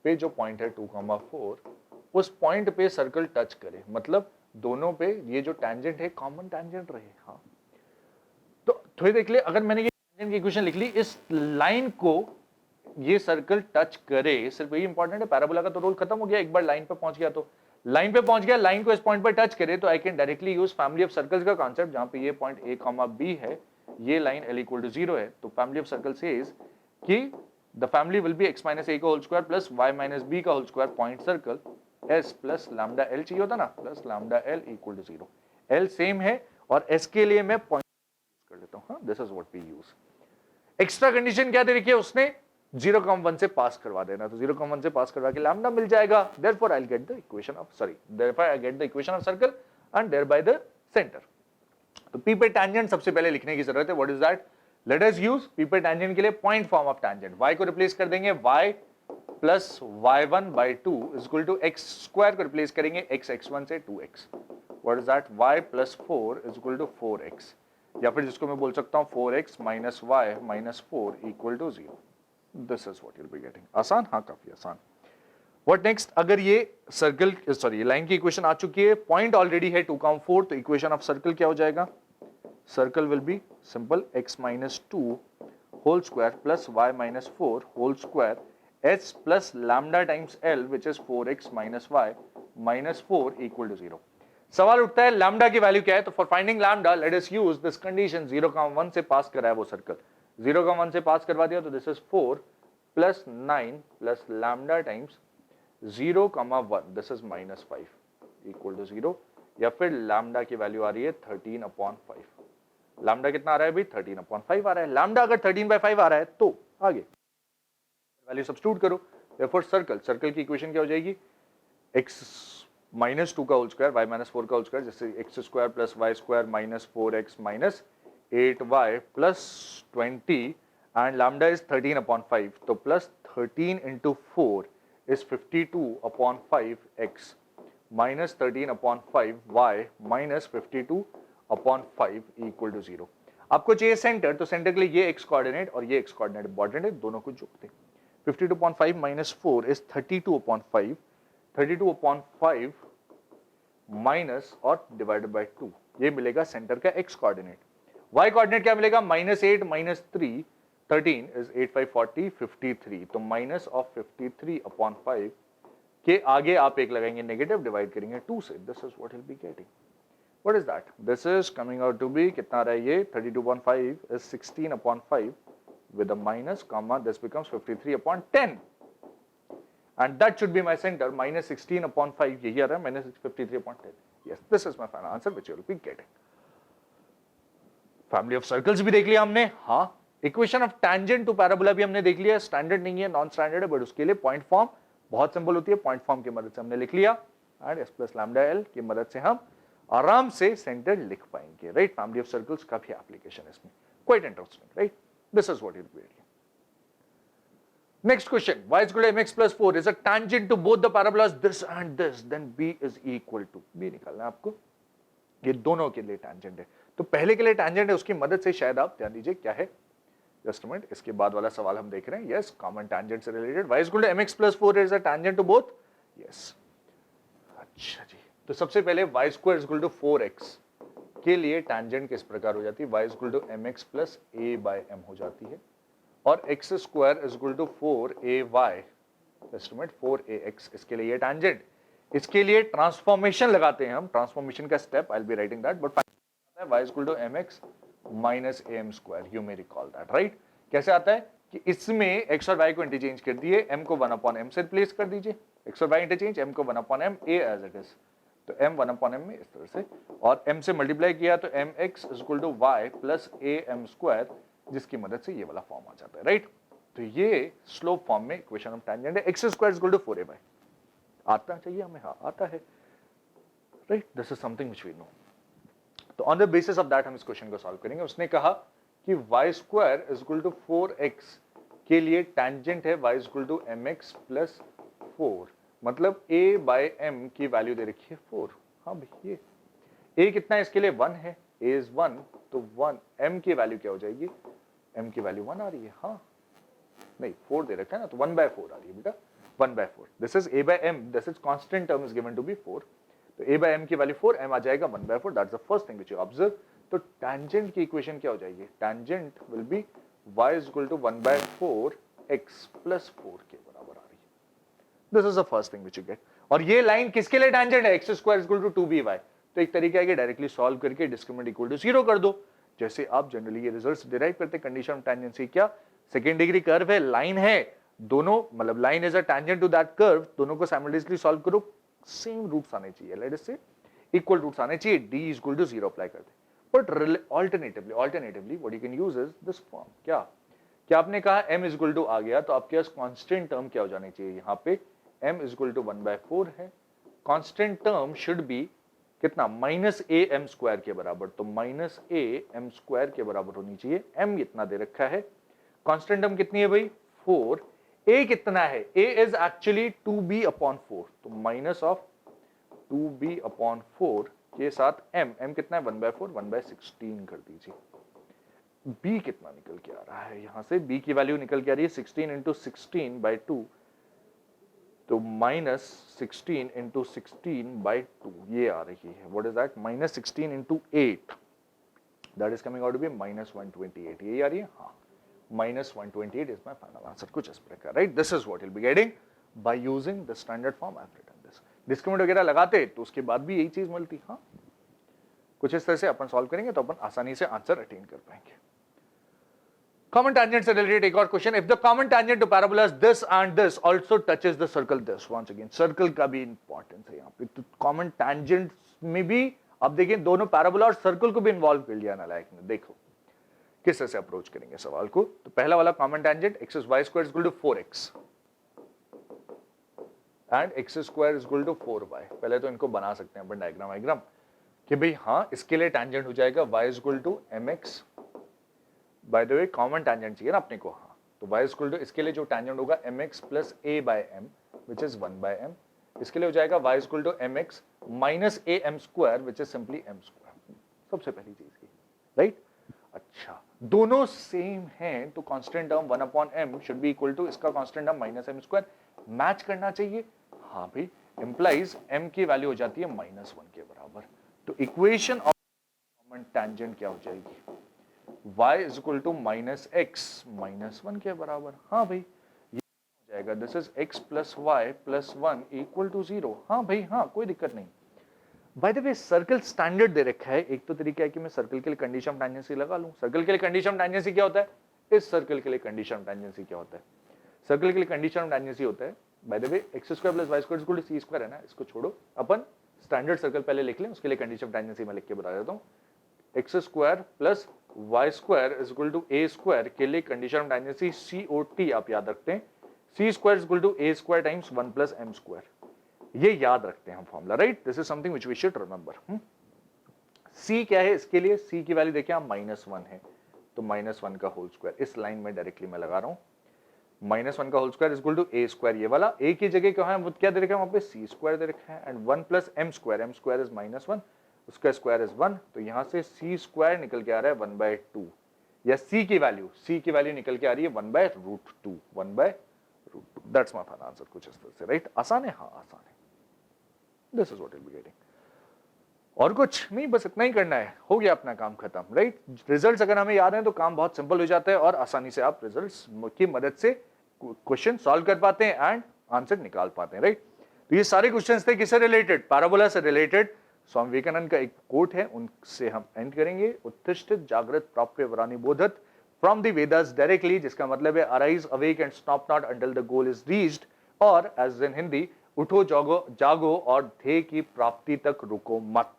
पे जो पॉइंट है 2,4, उस पॉइंट पे सर्कल टच करे, मतलब दोनों पे ये जो टेंजेंट है कॉमन टेंजेंट रहे. हाँ, तो थोड़ी देख ले, अगर मैंने ये टेंजेंट की इक्वेशन लिख ली, इस लाइन को ये सर्कल टच करे, सिर्फ यही इंपॉर्टेंट है. पैराबोला का तो रोल खत्म हो गया, एक बार लाइन पे पहुंच गया तो लाइन पे पहुंच गया, लाइन को इस पॉइंट पर टच करे तो I can directly use family of circles का कॉन्सेप्ट, जहां पे ये पॉइंट a, b है, ये लाइन l इक्वल टू 0 है, तो फैमिली ऑफ सर्कल सेज कि the family will be x minus a का whole square plus y minus b का whole square point circle s plus lambda l चाहिए होता ना, plus lambda l equal to 0. l same है और s के लिए मैं पॉइंट कर लेता हूं. This is what we use. Extra condition क्या दे रखी है उसने, 0,1 से पास करवा देना, तो 0,1 से पास करवा के लैम्डा मिल जाएगा. Therefore I will get the equation of therefore I get the equation of circle and thereby the centre. तो p पे टेंजेंट सबसे पहले लिखने की जरूरत है. What is that, let us use p पे टेंजेंट के लिए point form of tangent. y को रिप्लेस कर देंगे, y plus y1 by 2 is equal to x square को रिप्लेस करेंगे x x1 से 2x. What is that, y plus 4 is equal to 4x, या फिर जिसको मैं बोल सकता हूं 4x minus y minus 4 equal to 0. This is what you will be getting. आसान, हाँ काफी आसान. व्हाट नेक्स्ट, अगर ये सर्कल सॉरी लाइन की इक्वेशन आ चुकी है, पॉइंट ऑलरेडी है 2,4, तो इक्वेशन ऑफ सर्कल क्या हो जाएगा, circle will be simple x minus 2 whole square plus y minus 4 whole square s plus lambda times l which is 4x minus y minus 4 equal to 0. सवाल उठता है lambda की value क्या है, तो for finding lambda late us use this condition. 0,1 से पास करा है वो सर्कल, 0,1 से पास करवा दिया, तो this is 4 plus 9 plus lambda times 0,1 this is minus 5 equal to 0, या फिर लैम्डा की वैल्यू आ रही है 13/5. लैम्डा कितना आ रहा है भाई, 13/5 आ रहा है. लैम्डा अगर 13/5 आ रहा है तो आगे वैल्यू सब्स्टिट्यूट करो. देयरफॉर सर्कल की इक्वेशन क्या हो जाएगी, x -2 का होल स्क्वायर, y - 4 का होल स्क्वायर, जैसे x² + y² - 4x - 8y + 20 and lambda is 13/5, तो plus 13 into 4 is 52/5x minus 13/5y minus 52/5 equal to 0. आपको चाहिए सेंटर, तो सेंटर के लिए ये x कोऑर्डिनेट और ये x कोऑर्डिनेट इंपॉर्टेंट है, दोनों को जोड़ दें. 52/5 minus 4 is 32/5, 32/5 माइनस और डिवाइडेड बाय 2, ये मिलेगा सेंटर का x कोऑर्डिनेट. y कोऑर्डिनेट क्या मिलेगा? -8 - 3 13 is 8 5 40 53, तो माइनस ऑफ 53/5 के आगे आप एक लगाएंगे नेगेटिव, डिवाइड करेंगे 2 से. This is what will be getting. What is that? This is coming out to be, कितना आ रहा है ये? 32/5 is 16/5 with a minus comma, this becomes 53/10 and that should be my center. minus 16/5 यही आ रहा है, minus 53/10. yes, this is my final answer which you will be getting. Family of circles भी देख लिया हमने. हाँ, equation of tangent to parabola भी हमने देख लिया. स्टैंडर्ड नहीं है, नॉन स्टैंडर्ड है, बट उसके लिए पॉइंट फॉर्म बहुत सिंपल होती है. पॉइंट फॉर्म की मदद से हमने लिख लिया एंड s + λl की मदद से हम आराम से सेंटर लिख पाएंगे. राइट, फैमिली ऑफ सर्कल्स का भी एप्लीकेशन है इसमें, quite interesting. Right, this is what it will be. Next question, y is equal to mx plus 4 is a tangent to both the parabolas this and this, then b is equal to, b निकालना है आपको. ये दोनों के लिए tangent है, तो पहले के लिए tangent है, उसकी मदद से शायद आप ध्यान दीजिए क्या है. Just a minute, इसके बाद वाला सवाल हम देख रहे हैं. Yes, common tangent से related. y is equal to mx plus 4 is a tangent to both. Yes. अच्छा जी, तो सबसे पहले y square is equal to 4x के लिए tangent किस प्रकार हो जाती है? y is equal to mx plus a by m हो जाती है, और x square is equal to 4ay, estimate 4ax, इसके लिए ये tangent. इसके लिए ट्रांसफॉर्मेशन लगाते हैं हम, ट्रांसफॉर्मेशन का step I will be writing that, but y is equal to mx minus am square, you may recall that, right? कैसे आता है कि इसमें x और y को इंटरचेंज कर दिए, m को 1/m से रिप्लेस कर दीजिए, x और y इंटरचेंज, m को 1/m, a as it is, तो m 1/m में इस तरह से, और m से मल्टीप्लाई किया तो mx is equal to y plus am square, जिसकी मदद से ये वाला फॉर्म आ जाता है. राइट, तो ये स्लोप फॉर्म में इक्वेशन ऑफ टैंजेंट है. x square is equal to 4a by, आता चाहिए हमें, हाँ आता है. Right, this is something which we know. तो on the basis of that हम इस क्वेश्चन को सॉल्व करेंगे. उसने कहा कि y square is equal to 4x के लिए टैंजेंट है y is equal to mx plus 4, मतलब a बाय m की वैल्यू दे रखी है 4. हाँ भाई, ये a कितना है इसके लिए? 1 है, a इज 1, तो 1 m की वैल्यू क्या हो जाएगी? m की वैल्यू 1 आ रही है. हाँ नहीं, 4 दे रखा है ना, तो 1/4 आ रही है बेटा, 1/4. This is a by m, this is constant term is given to be 4, तो a by m की वैल्यू 4, m आ जाएगा 1/4. That's the first thing which you observe. तो टैंजेंट की इक्वेशन क्या हो जाएगी? Tangent will be y is equal to 1/4 x plus 4 के बराबर आ रही है. This is the first thing which you get. और ये लाइन किसके लिए टैंजेंट है? x square is equal to 2by. तो एक तरीका है कि डायरेक्टली सॉल्व करके डिस्क्रिमिनेंट इक्वल टू 0 कर दो, जैसे आप जनरली ये रिजल्ट्स डिराइव करते हैं. कंडीशन ऑफ टेंजेंसी क्या? सेकंड डिग्री कर्व है, लाइन है, दोनों मतलब line is a tangent to that curve, दोनों को साइमल्टेनियसली सॉल्व करो, सेम रूट्स आने चाहिए, लेट अस से इक्वल रूट्स आने चाहिए, d is equal to 0 apply कर दे. But alternatively what you can use is this form. क्या आपने कहा m इज इक्वल टू आ गया, तो आपके पास कांस्टेंट टर्म क्या हो जानी चाहिए? यहाँ पे m इज इक्वल टू 1/4 है, कांस्टेंट टर्म शुड बी कितना? -am स्क्वायर के बराबर, तो -am स्क्वायर के बराबर होनी चाहिए. m इतना दे रखा है, कांस्टेंट टर्म कितनी है भाई? 4. a कितना है? a इज एक्चुअली 2b/4, तो माइनस ऑफ 2b/4 के साथ m कितना है? 1/4, 1/16 कर दीजिए. b कितना निकल के आ रहा है? यहां से b की वैल्यू निकल के आ रही है 16 इंटू 16/2, तो -16 इंटू 16/2 ये आ रही है. What is that? -16 into 8, that is coming out to be -128. ये आ रही है, हाँ, -128 इज माय फाइनल आंसर. कुछ इस प्रकार. Right, this is what will be getting by using the standard form. I have written this. Discriminant वगैरह लगाते तो उसके बाद भी यही चीज मिलती. हाँ, कुछ इस तरह से अपन सॉल्व करेंगे तो अपन आसानी से आंसर अटेन कर पाएंगे. Common tangent से related एक और question. If the common tangent to parabolas this and this also touches the circle this, once again circle का भी इंपॉर्टेंस है यहाँ पे. तो कॉमन tangent में भी अब देखिए दोनों पैराबोला और सर्कल को भी इन्वॉल्व कर लिया नालायक ने. देखो किस तरह से अप्रोच करेंगे सवाल को. तो पहला वाला common tangent x is y square is equal to 4x and x square is equal to 4y। पहले तो इनको बना सकते हैं अपन डायग्राम कि भाई हाँ इसके लिए टेंजेंट हो जाएगा y is equal to mx। By the way common tangent चाहिए ना अपने को, हाँ तो y इज इक्वल टू इसके लिए जो टेंजेंट होगा mx plus a by m which is 1 by m। इसके लिए हो जाएगा y is equal to mx minus am square which is simply m square. सबसे पहली चीज की, राइट। अच्छा दोनों सेम हैं तो constant term 1 upon m should be equal to इसका constant term minus m square. Match करना चाहिए, हाँ भाई इंप्लाइज m की वैल्यू हो जाती है -1 के बराबर। तो इक्वेशन ऑफ कॉमन टेंजेंट क्या हो जाएगी, y is equal to minus X minus 1 के बराबर। हाँ भाई ये हो जाएगा this is x plus Y plus 1 equal to 0। हाँ भाई हाँ कोई दिक्कत नहीं। By the way circle standard दे रखा है, एक तो तरीका है कि मैं सर्कल के लिए कंडीशन ऑफ टेंजेंसी लगा लूं। सर्कल के लिए कंडीशन ऑफ टेंजेंसी क्या होता है, इस सर्कल के लिए कंडीशन ऑफ टेंजेंसी क्या होता है, सर्कल के लिए कंडीशन ऑफ टेंजेंसी होता है by the way x square plus y square equal to c square है ना, इसको छोड़ो अपन स्टैंडर्ड सर्कल पहले लिख लें, उसके लिए कंडीशन ऑफ टेंजेंसी मैं लिख के बता देता हूं। X square plus y square is equal to A square के लिए कंडीशन ऑफ टेंजेंसी COT आप याद रखते हैं, C square is equal to A square times 1 plus m square. ये याद रखते हैं हम formula, right. This is something which we should remember. c क्या है इसके लिए, c की वैल्यू देखिए आप -1 है तो -1 का होल स्क्वायर इस लाइन में डायरेक्टली मैं लगा रहा हूं। -1 का whole square is equal to a square, ये वाला a की जगह क्या है वो क्या दे रखा है वहां पे c स्क्वायर दे रखा है and 1 plus m square is -1 उसका स्क्वायर इज 1 तो यहां से c स्क्वायर निकल के आ रहा है 1/2 या c की वैल्यू निकल के आ रही है 1/√2 1/√2। दैट्स माय फाइनल आंसर, कुछ इस तरह से, राइट। आसान है, हाँ आसान है। This is what will be getting. और कुछ नहीं, बस इतना ही करना है, हो गया अपना काम खत्म, राइट। रिजल्ट्स अगर हमें याद हैं तो काम बहुत सिंपल हो जाता है और आसानी से आप रिजल्ट्स की मदद से क्वेश्चन सॉल्व कर पाते हैं एंड आंसर निकाल पाते हैं, राइट। तो ये सारे क्वेश्चंस थे किससे रिलेटेड, पैराबोला से रिलेटेड। स्वामी विवेकानंद का एक कोट है, उनसे हम एंड करेंगे। उत्तिष्ठित जागृत प्राप्य वरानि बोधत फ्रॉम द वेदास डायरेक्टली, जिसका मतलब है arise awake and stop not until the goal is reached, और एज इन हिंदी उठो जागो और ध्येय की प्राप्ति तक रुको मत,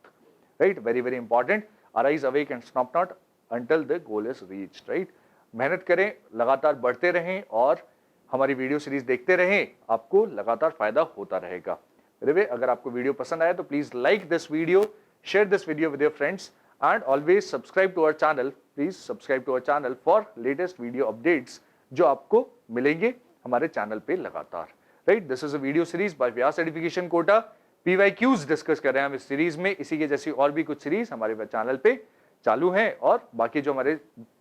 right. Very very important, arise awake and stop not until the goal is reached, right. मेहनत करें, लगातार बढ़ते रहें और हमारी वीडियो सीरीज देखते रहें, आपको लगातार फायदा होता रहेगा। अगर आपको वीडियो पसंद आया तो please like this video, share this video with your friends and always subscribe to our channel. Please subscribe to our channel for latest video updates जो आपको मिलेंगे हमारे चैनल पे लगातार, right. This is a video series by Vyas certification Kota. PYQs discuss कर रहे हैं हम इस सीरीज में, इसी के जैसी और भी कुछ सीरीज हमारे चैनल पे चालू हैं और बाकी जो हमारे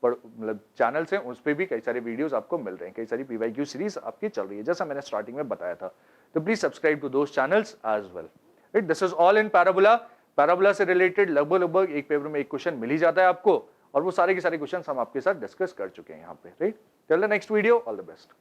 मतलब चैनल्स हैं उस पे भी कई सारे वीडियोस आपको मिल रहे हैं, कई सारी PYQ सीरीज आपकी चल रही है जैसा मैंने स्टार्टिंग में बताया था। तो please subscribe to those channels as well, right. This is all in parabola से रिलेटेड लगभग एक पेपर में एक क्वेश्चन मिल ही जाता है आपको, और वो सारे के सारे क्वेश्चन हम आपके साथ डिस्कस कर चुके हैं यहाँ पे, right. Till the next video, all the best.